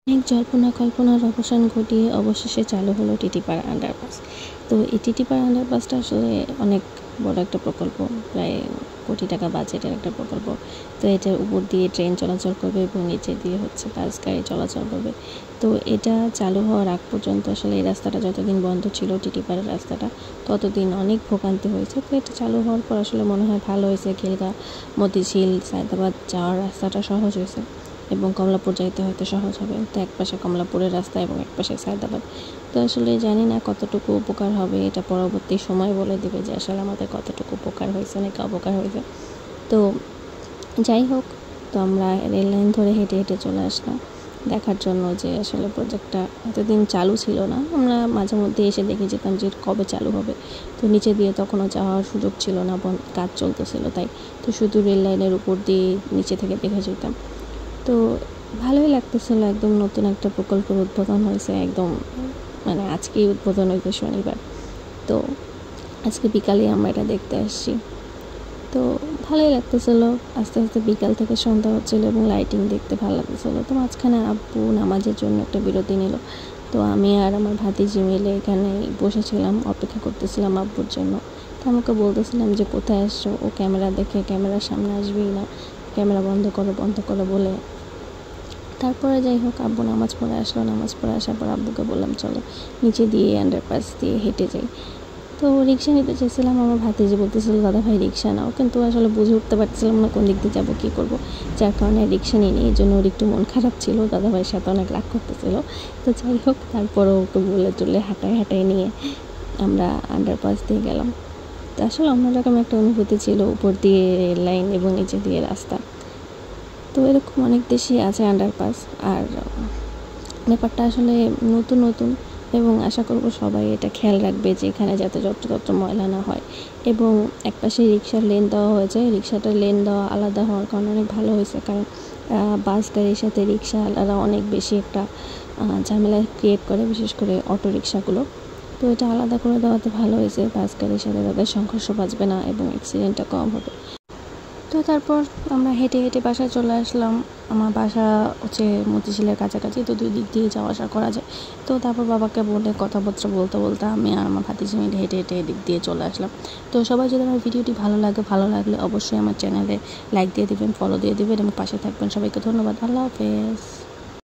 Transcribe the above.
অনেক জল্পনা কল্পনার অবসান ঘটিয়ে অবশেষে চালু হলো টিটিপাড়া আন্ডারপাস। তো এই টিটিপাড়া আন্ডারপাসটা আসলে অনেক বড় একটা প্রকল্প, প্রায় কোটি টাকা বাজেটের একটা প্রকল্প। তো এটার উপর দিয়ে ট্রেন চলাচল করবে এবং নিচে দিয়ে বাস গাড়ি চলাচল করবে। তো এটা চালু হওয়ার আগ পর্যন্ত আসলে এই রাস্তাটা যতদিন বন্ধ ছিল, টিটিপাড়ার রাস্তাটা, ততদিন অনেক ভোগান্তি হয়েছে। তো এটা চালু হওয়ার পর আসলে মনে হয় ভালো হয়েছে। খিলগা, মতিঝিল, সায়দাবাদ যাওয়ার রাস্তাটা সহজ হয়েছে এবং কমলাপুর যাইতে হয়তো সহজ হবে। তো এক পাশে কমলাপুরের রাস্তা এবং এক পাশে সায়দাবাদ। তো আসলে জানি না কতটুকু উপকার হবে, এটা পরবর্তী সময় বলে দেবে যে আসলে আমাদের কতটুকু উপকার হয়েছে নাকি অপকার হয়েছে। তো যাই হোক, তো আমরা রেল লাইন ধরে হেঁটে হেঁটে চলে আসলাম দেখার জন্য যে আসলে প্রজেক্টটা এতদিন চালু ছিল না। আমরা মাঝে মধ্যে এসে দেখে যেতাম যে কবে চালু হবে। তো নিচে দিয়ে তখনও যাওয়ার সুযোগ ছিল না, কাজ চলতেছিল তাই। তো শুধু রেল লাইনের উপর দিয়ে নিচে থেকে দেখে যেতাম। তো ভালোই লাগতেছিল, একদম নতুন একটা প্রকল্পের উদ্বোধন হয়েছে, একদম মানে আজকেই উদ্বোধন হয়েছে শনিবার। তো আজকে বিকালে আমরা এটা দেখতে আসছি। তো ভালোই লাগতেছিল। আস্তে আস্তে বিকাল থেকে সন্ধ্যা হচ্ছিলো এবং লাইটিং দেখতে ভালো লাগতেছিলো। তো মাঝখানে আব্বু নামাজের জন্য একটা বিরতি নিল। তো আমি আর আমার ভাতিজি মিলে এখানে বসেছিলাম, অপেক্ষা করতেছিলাম আব্বুর জন্য। তো আমাকে বলতেছিলাম যে কোথায় আসছো, ও ক্যামেরা দেখে ক্যামেরার সামনে আসবেই না, ক্যামেরা বন্ধ করো বলে। তারপরে যাই হোক, আব্বু নামাজ পড়ে আসলো। নামাজ পড়ে আসার পর আব্বুকে বললাম চলো নিচে দিয়ে আন্ডারপাস দিয়ে হেঁটে যাই। তো রিক্সা নিতে চেয়েছিলাম, আমার ভাতিজি বলতেছিল দাদা ভাই রিক্সা নাও, কিন্তু আসলে বুঝে উঠতে পারছিলাম না কোন দিক দিয়ে যাবো, কী করবো। যার কারণে রিক্সা নিয়ে এই জন্য ওর একটু মন খারাপ ছিল, দাদা ভাইয়ের সাথে অনেক রাগ করতেছিল। তো যাই হোক, তারপরও ওকে বলে টলে হাঁটায় নিয়ে আমরা আন্ডারপাস দিয়ে গেলাম। তো আসলে অন্যরকম একটা অনুভূতি ছিল, উপর দিয়ে রেল লাইন এবং নিচে দিয়ে রাস্তা। তো এরকম অনেক দেশই আছে আন্ডারপাস। আর ব্যাপারটা আসলে নতুন এবং আশা করব সবাই এটা খেয়াল রাখবে যে এখানে যাতে যত্রতত্র ময়লা না হয়। এবং একপাশে রিক্সার লেন দেওয়া হয়েছে, রিক্সাটার লেন দেওয়া আলাদা হওয়ার কারণে অনেক ভালো হয়েছে, কারণ বাস গাড়ির সাথে রিক্সাওয়ালারা অনেক বেশি একটা ঝামেলা ক্রিয়েট করে, বিশেষ করে অটো রিক্সাগুলো। তো এটা আলাদা করে দেওয়াতে ভালো হয়েছে, বাস গাড়ির সাথে তাদের সংঘর্ষ বাঁচবে না এবং অ্যাক্সিডেন্টটা কম হবে। তো তারপর আমরা হেঁটে হেঁটে বাসায় চলে আসলাম। আমার বাসা মতিঝিলের কাছাকাছি, তো দুই দিক দিয়ে যাওয়া আসা করা যায়। তো তারপর বাবাকে বলে কথাবার্তা বলতে আমি আর আমার ভাতিজি মিলে হেঁটে হেঁটে এদিক দিয়ে চলে আসলাম। তো সবাই যদি আমার ভিডিওটি ভালো লাগলে অবশ্যই আমার চ্যানেলে লাইক দিয়ে দেবেন, ফলো দিয়ে দেবেন এবং পাশে থাকবেন। সবাইকে ধন্যবাদ। আল্লাহ হাফেজ।